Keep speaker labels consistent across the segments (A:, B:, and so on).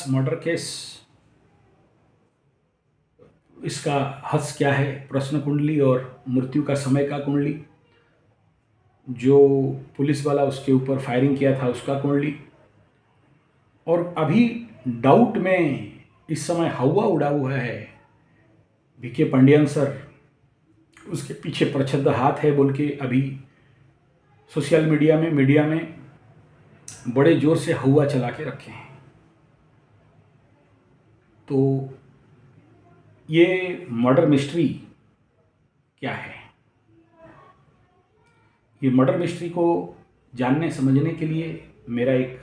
A: Murder case, इसका हद क्या है, प्रश्न कुंडली और मृत्यु का समय का कुंडली, जो पुलिस वाला उसके ऊपर फायरिंग किया था उसका कुंडली, और अभी डाउट में इस समय हवा उड़ा हुआ है वीके पांडियन सर, उसके पीछे प्रच्छद हाथ है बोल के अभी सोशल मीडिया में बड़े जोर से हवा चला के रखे हैं। तो ये मर्डर मिस्ट्री क्या है? ये मर्डर मिस्ट्री को जानने समझने के लिए मेरा एक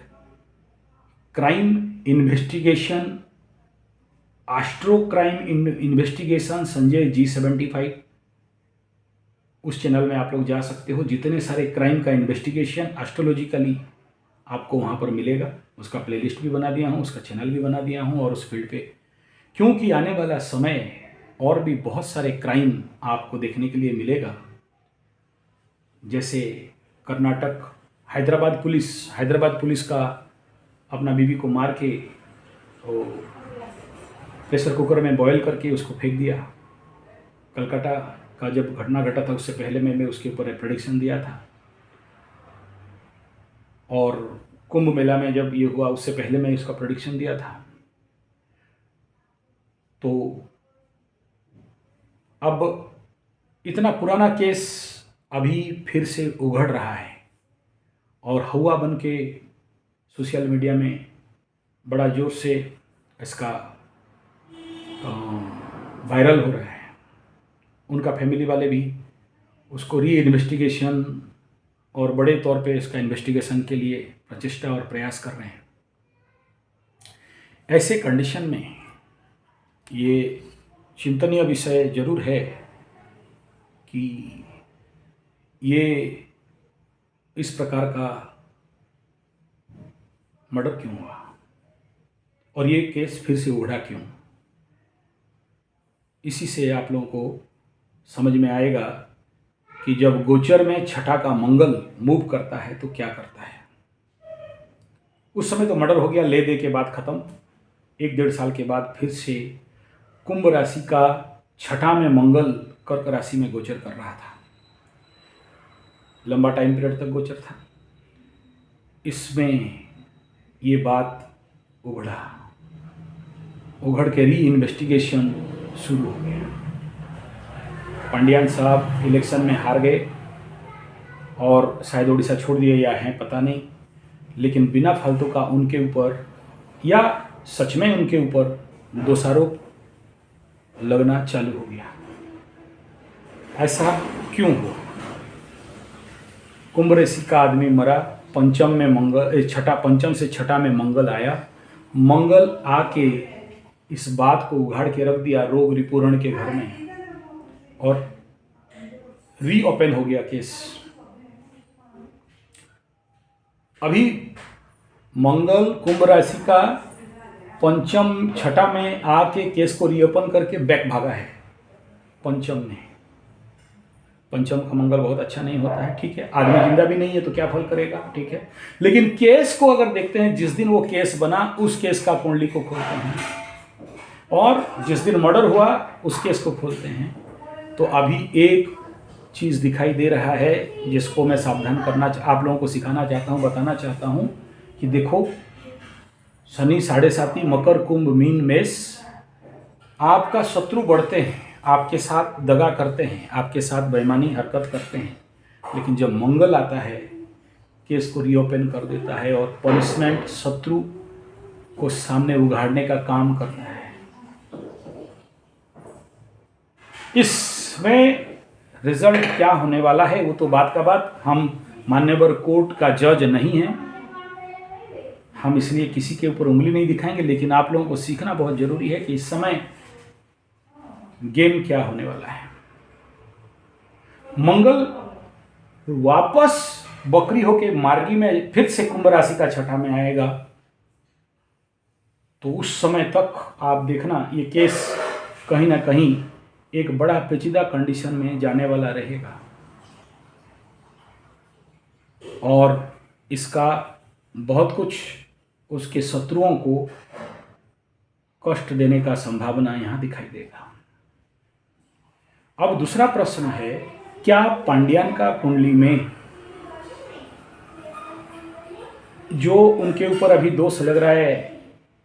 A: crime investigation, astro crime investigation Sanjay G75, उस चैनल में आप लोग जा सकते हो। जितने सारे क्राइम का इन्वेस्टिगेशन एस्ट्रोलॉजिकली आपको वहाँ पर मिलेगा। उसका प्लेलिस्ट भी बना दिया हूँ, उसका चैनल भी बना दिया हूँ। और उस फील्ड पे, क्योंकि आने वाला समय और भी बहुत सारे क्राइम आपको देखने के लिए मिलेगा, जैसे कर्नाटक, हैदराबाद पुलिस का अपना बीवी को मार के प्रेशर कुकर में बॉयल करके उसको फेंक दिया। कलकत्ता का जब घटना घटा था उससे पहले मैंने उसके ऊपर प्रेडिक्शन दिया था, और कुंभ मेला में जब ये हुआ उससे पहले मैं इसका प्रेडिक्शन दिया था। तो अब इतना पुराना केस अभी फिर से उघड़ रहा है और हवा बन के सोशल मीडिया में बड़ा जोर से इसका वायरल हो रहा है। उनका फैमिली वाले भी उसको री इन्वेस्टिगेशन और बड़े तौर पे इसका इन्वेस्टिगेशन के लिए प्रचेष्टा और प्रयास कर रहे हैं। ऐसे कंडीशन में ये चिंतनीय विषय जरूर है कि ये इस प्रकार का मर्डर क्यों हुआ और ये केस फिर से उभरा क्यों। इसी से आप लोगों को समझ में आएगा कि जब गोचर में छठा का मंगल मूव करता है तो क्या करता है। उस समय तो मर्डर हो गया, ले दे के बाद ख़त्म। 1-1.5 साल के बाद फिर से कुंभ राशि का छठा में मंगल कर्क राशि में गोचर कर रहा था। लंबा टाइम पीरियड तक गोचर था। इसमें ये बात उघड़ के री इन्वेस्टिगेशन शुरू हो गया। पांडियान साहब इलेक्शन में हार गए और शायद उड़ीसा छोड़ दिए या हैं पता नहीं, लेकिन बिना फालतू का उनके ऊपर या सच में उनके ऊपर दोषारोप लगना चालू हो गया। ऐसा क्यों हुआ? कुंभ राशि का आदमी मरा, पंचम से छठा में मंगल आया। मंगल आके इस बात को उघाड़ के रख दिया रोग रिपूर्ण के घर में, और रीओपन हो गया केस। अभी मंगल कुंभ राशि का पंचम छठा में आके केस को रीओपन करके बैक भागा है पंचम में। पंचम का मंगल बहुत अच्छा नहीं होता है, ठीक है। आदमी जिंदा भी नहीं है तो क्या फल करेगा, ठीक है। लेकिन केस को अगर देखते हैं, जिस दिन वो केस बना उस केस का कुंडली को खोलते हैं, और जिस दिन मर्डर हुआ उस केस को खोलते हैं, तो अभी एक चीज़ दिखाई दे रहा है जिसको मैं सावधान करना आप लोगों को सिखाना चाहता हूँ, बताना चाहता हूँ कि देखो, शनि 7.5 मकर कुंभ मीन मेष, आपका शत्रु बढ़ते हैं, आपके साथ दगा करते हैं, आपके साथ बेईमानी हरकत करते हैं, लेकिन जब मंगल आता है केस को रीओपन कर देता है और पनिशमेंट शत्रु को सामने उघाड़ने का काम करता है। इसमें रिजल्ट क्या होने वाला है वो तो बात का बात, हम मान्यवर कोर्ट का जज नहीं हैं, हम इसलिए किसी के ऊपर उंगली नहीं दिखाएंगे, लेकिन आप लोगों को सीखना बहुत जरूरी है कि इस समय गेम क्या होने वाला है। मंगल वापस बकरी होके मार्गी में फिर से कुंभ राशि का छठा में आएगा, तो उस समय तक आप देखना ये केस कहीं ना कहीं एक बड़ा पेचीदा कंडीशन में जाने वाला रहेगा, और इसका बहुत कुछ उसके शत्रुओं को कष्ट देने का संभावना यहाँ दिखाई देगा। अब दूसरा प्रश्न है, क्या पांड्यान का कुंडली में जो उनके ऊपर अभी दोष लग रहा है,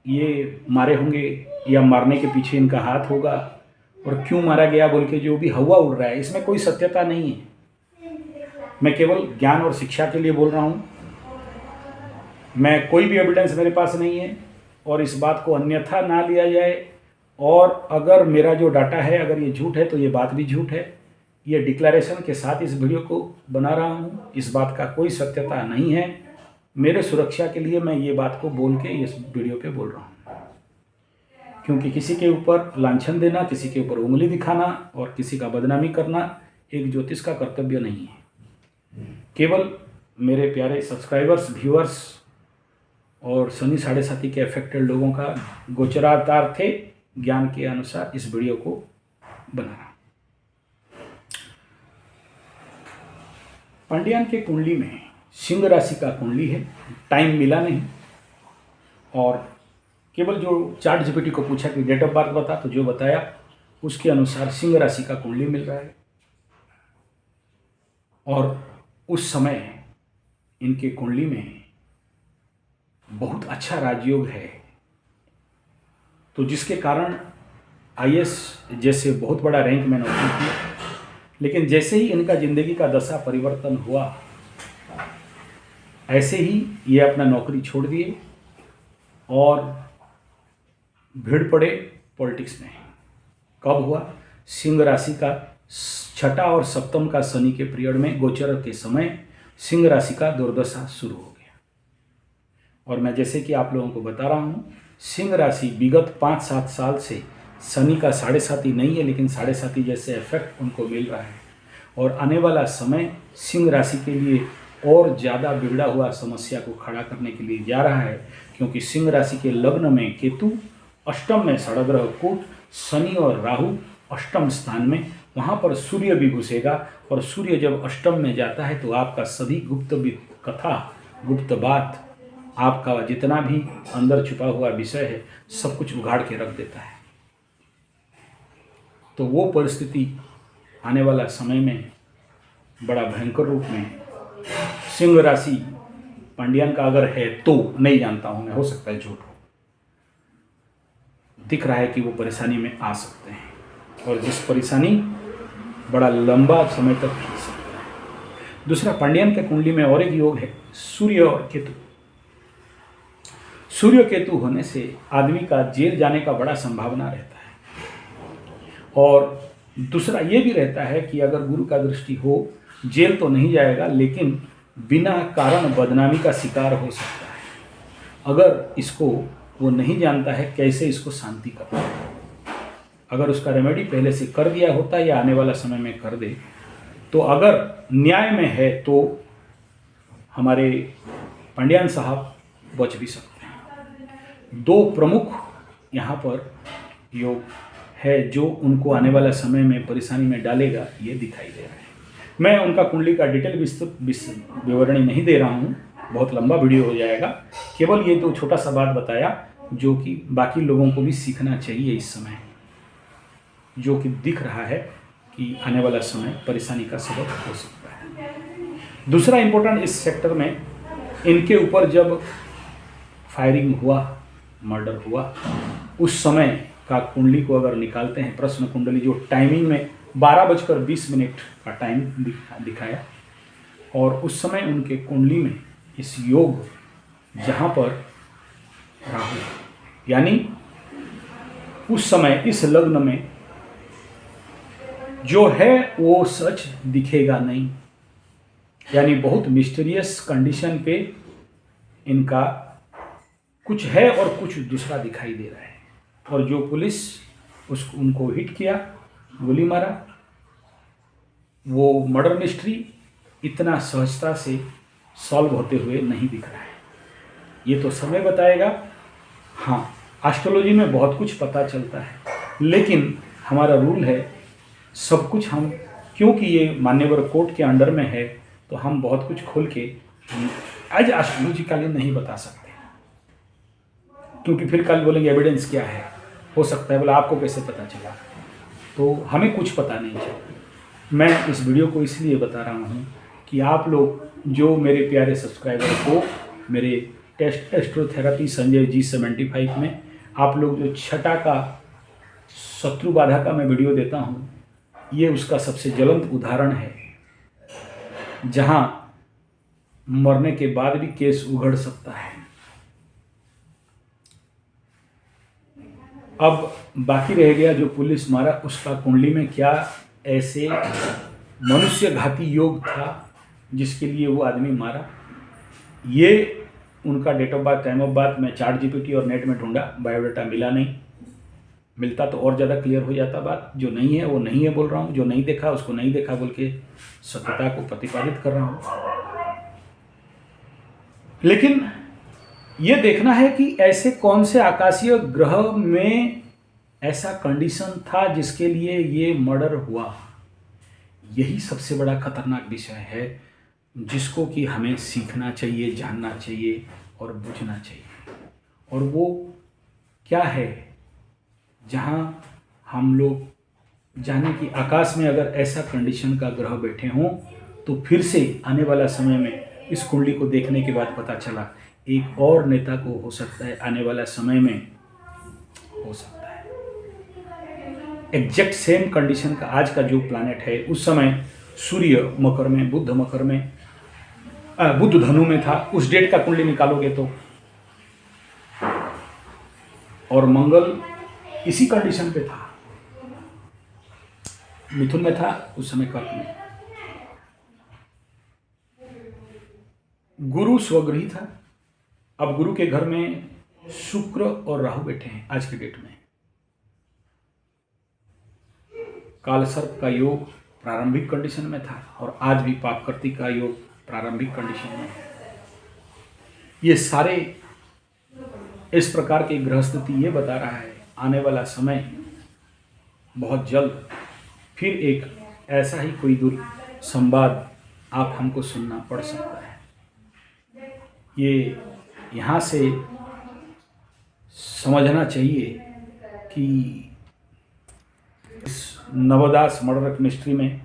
A: ये मारे होंगे या मारने के पीछे इनका हाथ होगा, और क्यों मारा गया बोल के जो भी हवा उड़ रहा है, इसमें कोई सत्यता नहीं है। मैं केवल ज्ञान और शिक्षा के लिए बोल रहा हूँ। मैं कोई भी एविडेंस मेरे पास नहीं है, और इस बात को अन्यथा ना लिया जाए। और अगर मेरा जो डाटा है अगर ये झूठ है तो ये बात भी झूठ है। ये डिक्लेरेशन के साथ इस वीडियो को बना रहा हूँ, इस बात का कोई सत्यता नहीं है। मेरे सुरक्षा के लिए मैं ये बात को बोल के इस वीडियो पे बोल रहा हूँ, क्योंकि किसी के ऊपर लांछन देना, किसी के ऊपर उंगली दिखाना और किसी का बदनामी करना एक ज्योतिष का कर्तव्य नहीं है। केवल मेरे प्यारे सब्सक्राइबर्स, व्यूअर्स और शनि साढ़े साथी के अफेक्टेड लोगों का गोचरार्थ थे ज्ञान के अनुसार इस वीडियो को बनाना। पांड्यान के कुंडली में सिंह राशि का कुंडली है, टाइम मिला नहीं, और केवल जो चार्ट जीपीटी को पूछा कि डेट ऑफ बर्थ बता, तो जो बताया उसके अनुसार सिंह राशि का कुंडली मिल रहा है। और उस समय इनके कुंडली में बहुत अच्छा राजयोग है, तो जिसके कारण आईएएस जैसे बहुत बड़ा रैंक में नौकरी की। लेकिन जैसे ही इनका जिंदगी का दशा परिवर्तन हुआ, ऐसे ही ये अपना नौकरी छोड़ दिए और भिड़ पड़े पॉलिटिक्स में। कब हुआ? सिंह राशि का छठा और सप्तम का शनि के पीरियड में गोचर के समय सिंह राशि का दुर्दशा शुरू हो गया। और मैं जैसे कि आप लोगों को बता रहा हूँ, सिंह राशि विगत 5-7 साल से शनि का साढ़े साथी नहीं है, लेकिन साढ़े साथी जैसे इफेक्ट उनको मिल रहा है। और आने वाला समय सिंह राशि के लिए और ज़्यादा बिगड़ा हुआ समस्या को खड़ा करने के लिए जा रहा है, क्योंकि सिंह राशि के लग्न में केतु, अष्टम में षडग्रह कूट, शनि और राहु अष्टम स्थान में, वहाँ पर सूर्य भी घुसेगा। और सूर्य जब अष्टम में जाता है तो आपका सभी गुप्त कथा, गुप्त बात, आपका जितना भी अंदर छुपा हुआ विषय है सब कुछ उघाड़ के रख देता है। तो वो परिस्थिति आने वाला समय में बड़ा भयंकर रूप में सिंह राशि पांड्यान का अगर है तो, नहीं जानता हूँ मैं, हो सकता है झूठ हो, दिख रहा है कि वो परेशानी में आ सकते हैं, और जिस परेशानी बड़ा लंबा समय तक खींच सकता है। दूसरा, पांड्यान के कुंडली में और एक योग है, सूर्य और केतु। सूर्य केतु होने से आदमी का जेल जाने का बड़ा संभावना रहता है। और दूसरा ये भी रहता है कि अगर गुरु का दृष्टि हो, जेल तो नहीं जाएगा लेकिन बिना कारण बदनामी का शिकार हो सकता है। अगर इसको वो नहीं जानता है कैसे इसको शांति करना है। अगर उसका रेमेडी पहले से कर दिया होता या आने वाला समय में कर दे, तो अगर न्याय में है तो हमारे पांड्यान साहब बच भी सकते हैं। दो प्रमुख यहाँ पर योग है जो उनको आने वाला समय में परेशानी में डालेगा, ये दिखाई दे रहा है। मैं उनका कुंडली का डिटेल विस्तृत विवरणी नहीं दे रहा हूँ, बहुत लंबा वीडियो हो जाएगा। केवल ये तो छोटा सा बात बताया जो कि बाकी लोगों को भी सीखना चाहिए इस समय, जो कि दिख रहा है कि आने वाला समय परेशानी का सबब हो सकता है। दूसरा इम्पोर्टेंट इस सेक्टर में, इनके ऊपर जब फायरिंग हुआ, मर्डर हुआ, उस समय का कुंडली को अगर निकालते हैं, प्रश्न कुंडली जो टाइमिंग में 12:20 का टाइम दिखाया, और उस समय उनके कुंडली में इस योग जहाँ पर राहु, यानी उस समय इस लग्न में जो है वो सच दिखेगा नहीं, यानी बहुत मिस्टीरियस कंडीशन पे इनका कुछ है और कुछ दूसरा दिखाई दे रहा है। और जो पुलिस उनको हिट किया, गोली मारा, वो मर्डर मिस्ट्री इतना सहजता से सॉल्व होते हुए नहीं दिख रहा है। ये तो समय बताएगा। हाँ, एस्ट्रोलॉजी में बहुत कुछ पता चलता है, लेकिन हमारा रूल है सब कुछ हम, क्योंकि ये मान्यवर कोर्ट के अंडर में है, तो हम बहुत कुछ खोल के एज एस्ट्रोलॉजिकली नहीं बता सकते, क्योंकि फिर कल बोलेंगे एविडेंस क्या है। हो सकता है। बोला आपको कैसे पता चला? तो हमें कुछ पता नहीं चला। मैं इस वीडियो को इसलिए बता रहा हूँ कि आप लोग जो मेरे प्यारे सब्सक्राइबर को मेरे टेस्ट एस्ट्रोथेरेपी संजय G75 में आप लोग जो छठा का शत्रु बाधा का मैं वीडियो देता हूँ, ये उसका सबसे ज्वलंत उदाहरण है, जहाँ मरने के बाद भी केस उघड़ सकता है। अब बाकी रह गया जो पुलिस मारा, उसका कुंडली में क्या ऐसे मनुष्य घाती योग था जिसके लिए वो आदमी मारा। ये उनका date of birth, time of birth मैं ChatGPT और नेट में ढूंढा, बायोडाटा मिला नहीं। मिलता तो और ज़्यादा क्लियर हो जाता बात। जो नहीं है वो नहीं है बोल रहा हूँ, जो नहीं देखा उसको नहीं देखा बोल के सत्यता को प्रतिपादित कर रहा हूँ। लेकिन ये देखना है कि ऐसे कौन से आकाशीय ग्रह में ऐसा कंडीशन था जिसके लिए ये मर्डर हुआ। यही सबसे बड़ा खतरनाक विषय है जिसको कि हमें सीखना चाहिए, जानना चाहिए और बुझना चाहिए। और वो क्या है, जहाँ हम लोग जाने कि आकाश में अगर ऐसा कंडीशन का ग्रह बैठे हों तो फिर से आने वाला समय में इस कुंडली को देखने के बाद पता चला एक और नेता को हो सकता है आने वाला समय में हो सकता है एग्जैक्ट सेम कंडीशन का। आज का जो प्लैनेट है उस समय सूर्य मकर में, बुध मकर में, बुध धनु में था। उस डेट का कुंडली निकालोगे तो, और मंगल इसी कंडीशन पे था, मिथुन में था उस समय, कर्क में। गुरु स्वगृही था। अब गुरु के घर में शुक्र और राहु बैठे हैं आज के डेट में। कालसर्प का योग प्रारंभिक कंडीशन में था और आज भी पापकर्ती का योग प्रारंभिक कंडीशन में है। ये सारे इस प्रकार की ग्रह स्थिति ये बता रहा है आने वाला समय बहुत जल्द फिर एक ऐसा ही कोई संवाद आप हमको सुनना पड़ सकता है। ये यहाँ से समझना चाहिए कि इस नवदास मर्डर मिस्ट्री में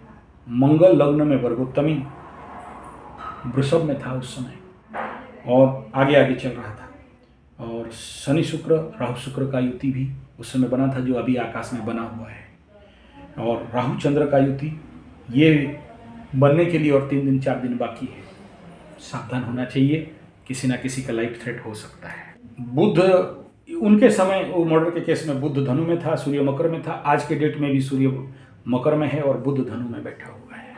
A: मंगल लग्न में वर्गोत्तमी वृषभ में था उस समय और आगे आगे चल रहा था, और शनि शुक्र राहु शुक्र का युति भी उस समय बना था जो अभी आकाश में बना हुआ है, और राहु चंद्र का युति ये बनने के लिए और 3 दिन 4 दिन बाकी है। सावधान होना चाहिए, किसी ना किसी का लाइफ थ्रेट हो सकता है। बुध उनके समय वो मर्डर के केस में बुध धनु में था, सूर्य मकर में था। आज के डेट में भी सूर्य मकर में है और बुध धनु में बैठा हुआ है।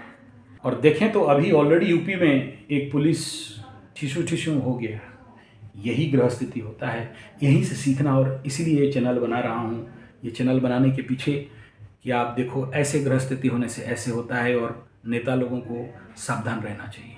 A: और देखें तो अभी ऑलरेडी यूपी में एक पुलिस ठिशु हो गया। यही ग्रह स्थिति होता है, यहीं से सीखना। और इसीलिए ये चैनल बना रहा हूँ। ये चैनल बनाने के पीछे कि आप देखो ऐसे ग्रह स्थिति होने से ऐसे होता है और नेता लोगों को सावधान रहना चाहिए।